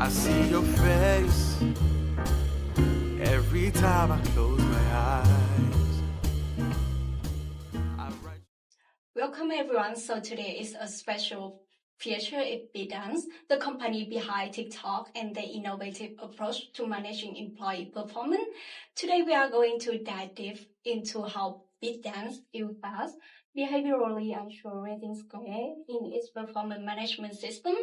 I see your face every time I close my eyes. I write Welcome everyone. So today is a special feature at BitDance, the company behind TikTok and the innovative approach to managing employee performance. Today we are going to dive deep into how BitDance uses behaviorally unsure rating scale in its performance management system.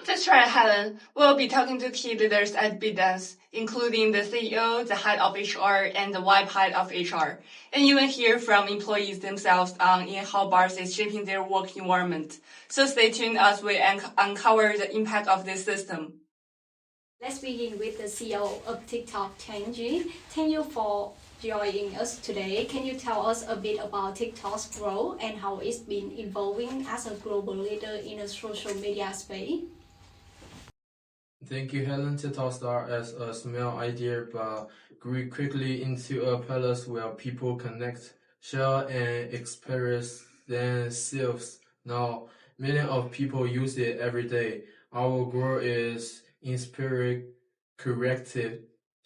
That's right, Helen. We'll be talking to key leaders at BitDance, including the CEO, the head of HR, and the vice head of HR. And you will hear from employees themselves on how bars is shaping their work environment. So stay tuned as we uncover the impact of this system. Let's begin with the CEO of TikTok, Tenji. Thank you for joining us today. Can you tell us a bit about TikTok's growth and how it's been evolving as a global leader in the social media space? Thank you, Helen. TikTok started as a small idea, but grew quickly into a palace where people connect, share, and express themselves. Now, millions of people use it every day. Our goal is inspire, corrective,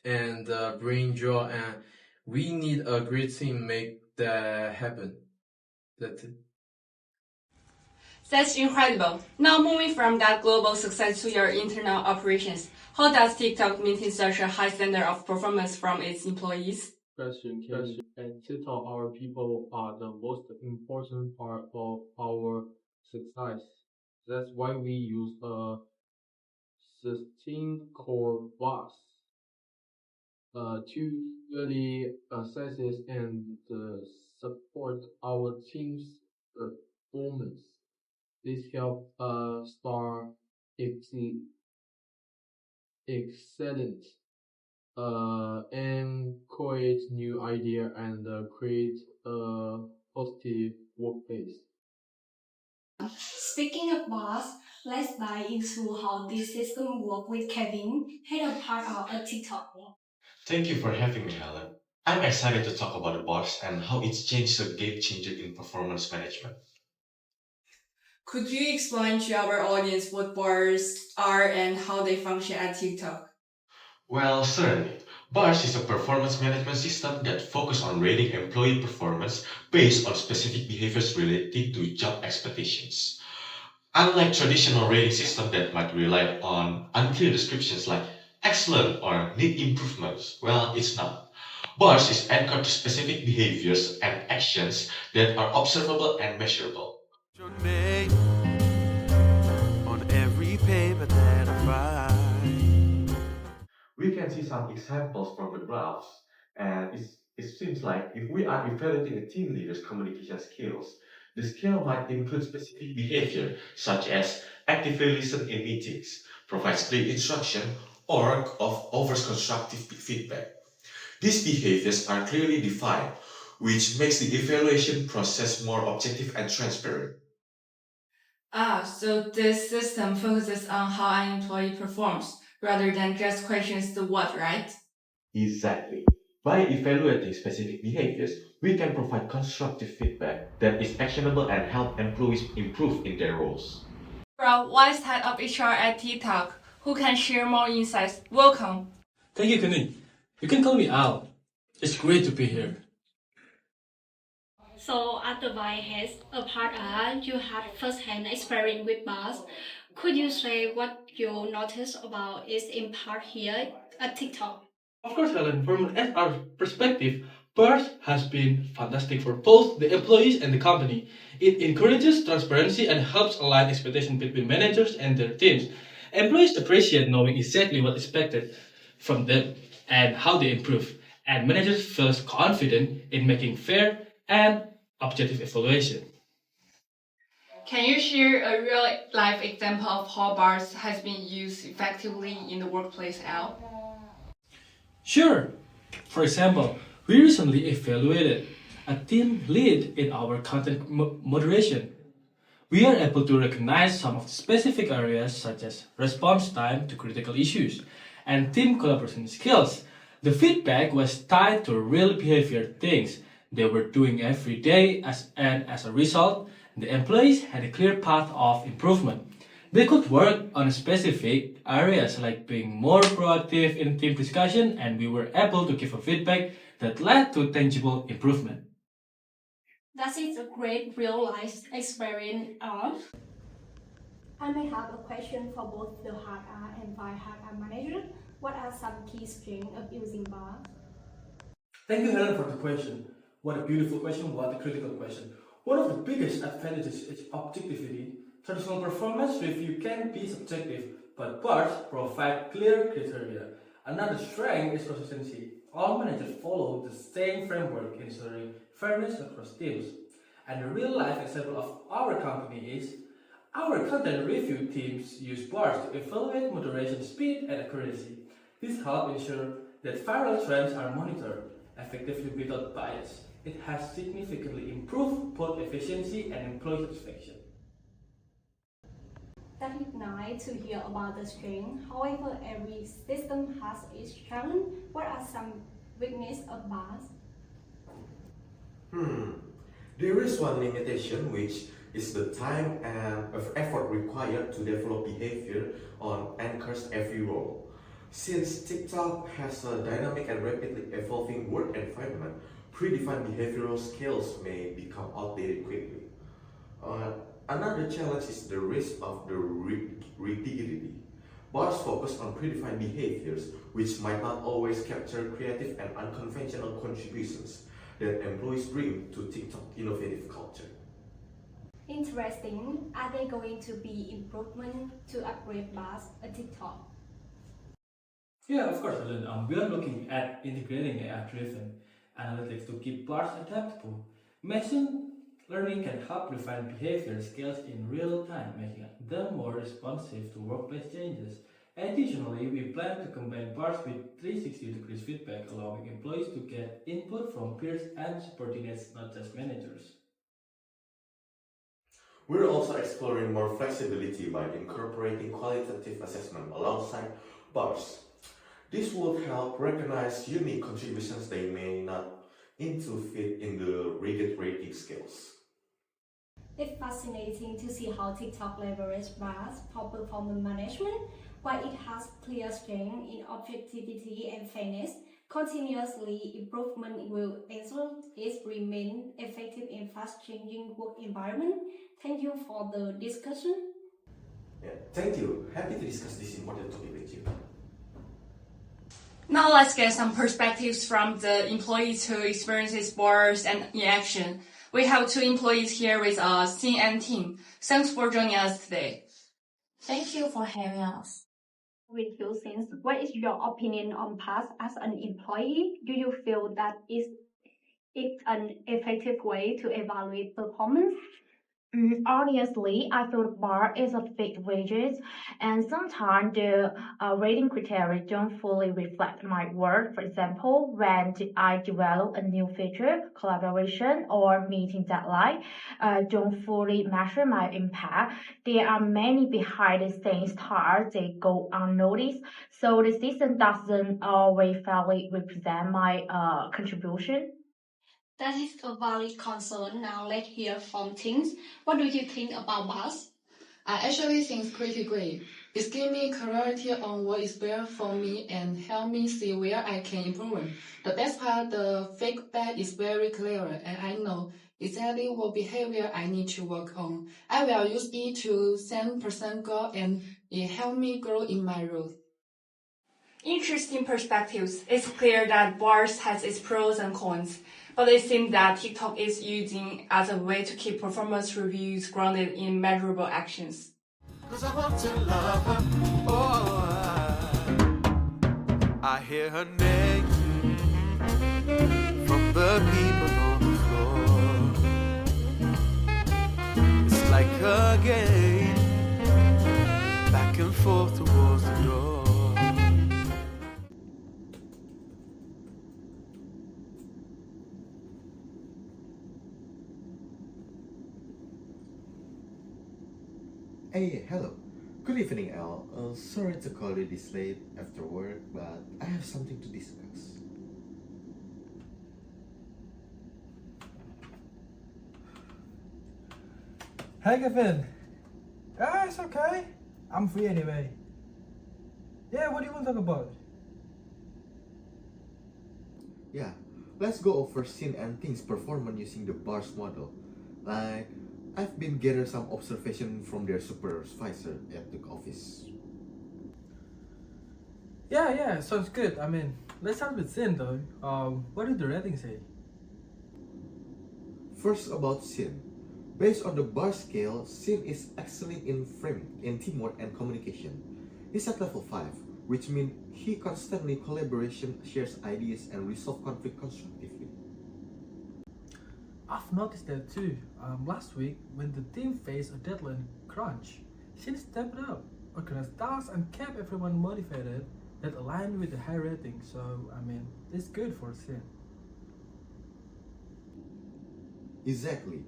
and bring joy, and we need a great team make that happen. That's it. That's incredible. Now moving from that global success to your internal operations, how does TikTok maintain such a high standard of performance from its employees? Question. At TikTok, our people are the most important part of our success. That's why we use a 16 core box to really assess and support our team's performance. This helps start excellent and create new idea and create a positive workplace. Speaking of boss, let's dive into how this system works with Kevin, head of part of a TikTok. Thank you for having me, Helen. I'm excited to talk about the bars and how it's changed a game changer in performance management. Could you explain to our audience what bars are and how they function at TikTok? Well, certainly. BARS is a performance management system that focuses on rating employee performance based on specific behaviors related to job expectations. Unlike traditional rating systems that might rely on unclear descriptions like excellent or need improvements, well, it's not. BARS is anchored to specific behaviors and actions that are observable and measurable. your name on every paper that I find. We can see some examples from the graphs, and it seems like if we are evaluating a team leader's communication skills, the scale might include specific behavior such as actively listen in meetings, provides clear instruction, or offers constructive feedback. These behaviors are clearly defined, which makes the evaluation process more objective and transparent. So this system focuses on how an employee performs rather than just questions the what, right? Exactly. By evaluating specific behaviors, we can provide constructive feedback that is actionable and help employees improve in their roles. From Vice Head of HR at TikTok, who can share more insights. Welcome. Thank you, Kenny. You can call me Al. It's great to be here. So at the White House, a part you had first-hand experience with bars. Could you say what you noticed about its impact here at TikTok? Of course, Helen, from an HR perspective, BARS has been fantastic for both the employees and the company. It encourages transparency and helps align expectations between managers and their teams. Employees appreciate knowing exactly what's expected from them and how they improve, and managers feel confident in making fair and objective evaluation. Can you share a real life example of how bars has been used effectively in the workplace, Al? Sure. For example, we recently evaluated a team lead in our content moderation. We are able to recognize some of the specific areas such as response time to critical issues and team collaboration skills. The feedback was tied to real behavior things they were doing every day as a result, the employees had a clear path of improvement. They could work on specific areas like being more proactive in team discussion, and we were able to give a feedback that led to tangible improvement. That is a great real life experience. I may have a question for both the HR and HR manager. What are some key strengths of using BAR? Thank you, Helen, for the question. What a beautiful question, what a critical question. One of the biggest advantages is objectivity. Traditional performance review can be subjective, but BARS provide clear criteria. Another strength is consistency. All managers follow the same framework, ensuring fairness across teams. And a real-life example of our company is our content review teams use BARS to evaluate moderation speed and accuracy. This helps ensure that viral trends are monitored effectively without bias. It has significantly improved both efficiency and employee satisfaction. That is nice to hear about the strength. However, every system has its challenge. What are some weaknesses of BARS? There is one limitation, which is the time and effort required to develop behavior on anchors every role. Since TikTok has a dynamic and rapidly evolving work environment, predefined behavioral skills may become outdated quickly. Another challenge is the risk of the rigidity. Bars focus on predefined behaviors, which might not always capture creative and unconventional contributions that employees bring to TikTok innovative culture. Interesting. Are there going to be improvement to upgrade BARS at TikTok? Yeah, of course, Helen. We are looking at integrating AI-driven analytics to keep BARS adaptable. Machine learning can help refine behavior skills in real time, making them more responsive to workplace changes. Additionally, we plan to combine BARS with 360 degrees feedback, allowing employees to get input from peers and subordinates, not just managers. We're also exploring more flexibility by incorporating qualitative assessment alongside bars. This will help recognize unique contributions they may not into fit in the rigid rating scales. It's fascinating to see how TikTok leverages BARS for performance management. While it has clear strength in objectivity and fairness, continuously improvement will ensure it remains effective in fast-changing work environment. Thank you for the discussion. Yeah, thank you. Happy to discuss this important topic with you. Now let's get some perspectives from the employees who experiences BARS and in action. We have two employees here with us, Xin and Tim. Thanks for joining us today. Thank you for having us. With you, since what is your opinion on BARS as an employee? Do you feel that it's an effective way to evaluate performance? Honestly, I feel the bar is a bit rigid, and sometimes the rating criteria don't fully reflect my work. For example, when I develop a new feature, collaboration, or meeting deadline, don't fully measure my impact. There are many behind-the-scenes tasks that go unnoticed, so the system doesn't always fairly represent my contribution. That is a valid concern. Now let's hear from Tim. What do you think about BARS? I actually think it's pretty great. It's gives me clarity on what is best for me and help me see where I can improve. The best part, the feedback is very clear and I know exactly what behavior I need to work on. I will use it to set percent goal and it helped me grow in my role. Interesting perspectives. It's clear that BARS has its pros and cons, but it seems that TikTok is using as a way to keep performance reviews grounded in measurable actions. 'Cause I want to love her. Oh, I hear her name from the people on the floor. It's like a game, back and forth towards the door. Hey, hello. Good evening, Al. Sorry to call you this late after work, but I have something to discuss. Hey, Kevin. It's okay. I'm free anyway. Yeah, what do you want to talk about? Yeah, let's go over Sin and Thing's performance using the bars model. Like, I've been gathering some observation from their supervisor at the office. Yeah, sounds good. I mean, let's start with Sin though. What did the rating say? First about Sin. Based on the bar scale, Sin is excellent in framing, in teamwork and communication. He's at level 5, which means he constantly collaboration, shares ideas and resolve conflict constructively. I've noticed that too. Last week, when the team faced a deadline crunch, Sin stepped up, organized tasks, and kept everyone motivated. That aligned with the high rating. So, I mean, it's good for Sin. Exactly.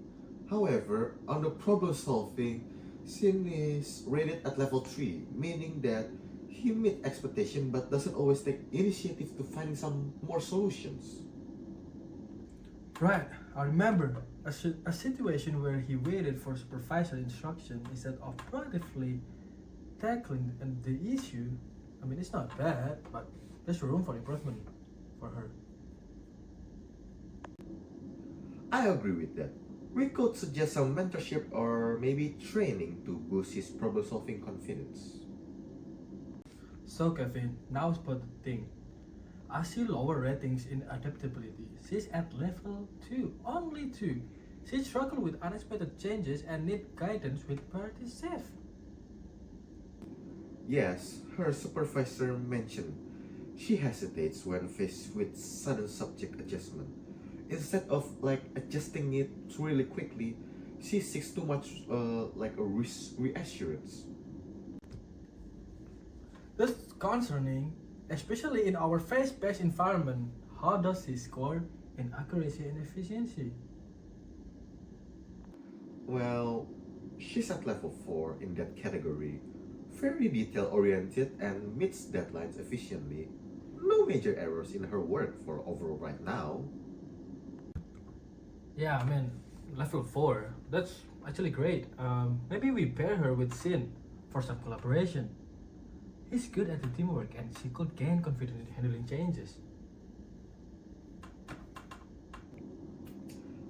However, on the problem solving, Sin is rated at level 3, meaning that he meets expectation but doesn't always take initiative to finding some more solutions. Right, I remember a situation where he waited for supervisor instruction instead of proactively tackling the issue. I mean, it's not bad, but there's room for improvement for her. I agree with that. We could suggest some mentorship or maybe training to boost his problem solving confidence. So Kevin, now about the thing. I see lower ratings in adaptability. She's at level 2, only 2. She struggles with unexpected changes and need guidance with priority safe. Yes, her supervisor mentioned she hesitates when faced with sudden subject adjustment. Instead of like adjusting it really quickly, she seeks too much like a reassurance. That's concerning, especially in our fast-paced environment. How does she score in accuracy and efficiency? Well, she's at level 4 in that category. Very detail-oriented and meets deadlines efficiently. No major errors in her work for overall right now. Yeah, I mean, level 4. That's actually great. Maybe we pair her with Sin for some collaboration. He's good at the teamwork and she could gain confidence in handling changes.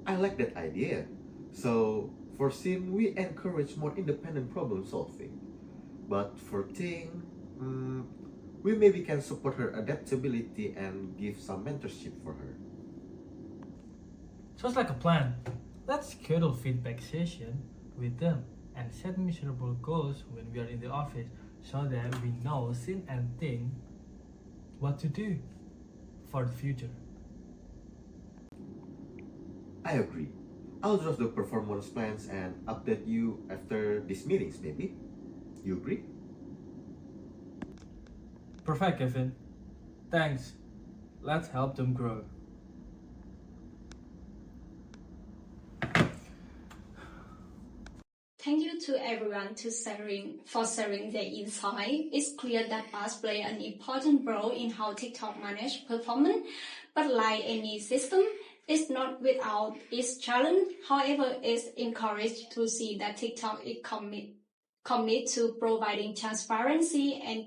I like that idea. So, for Sin, we encourage more independent problem solving. But for Ting, we maybe can support her adaptability and give some mentorship for her. Sounds like a plan. Let's schedule feedback session with them and set measurable goals when we are in the office so that we know Sin and Ting what to do for the future. I agree. I'll draft the performance plans and update you after these meetings maybe. You agree? Perfect, Kevin. Thanks. Let's help them grow. Thank you to everyone for sharing their insight. It's clear that bars play an important role in how TikTok manages performance, but like any system, it's not without its challenge. However, it's encouraged to see that TikTok is commit to providing transparency and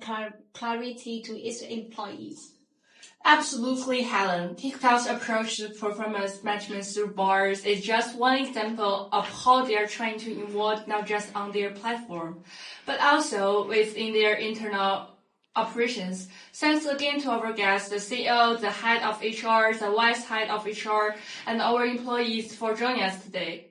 clarity to its employees. Absolutely, Helen. TikTok's approach to performance management through bars is just one example of how they are trying to involve not just on their platform, but also within their internal operations. Thanks again to our guests, the CEO, the head of HR, the vice head of HR, and our employees for joining us today.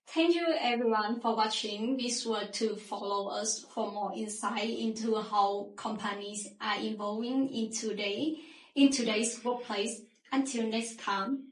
Thank you everyone for watching. Be sure to follow us for more insight into how companies are evolving in today's workplace. Until next time.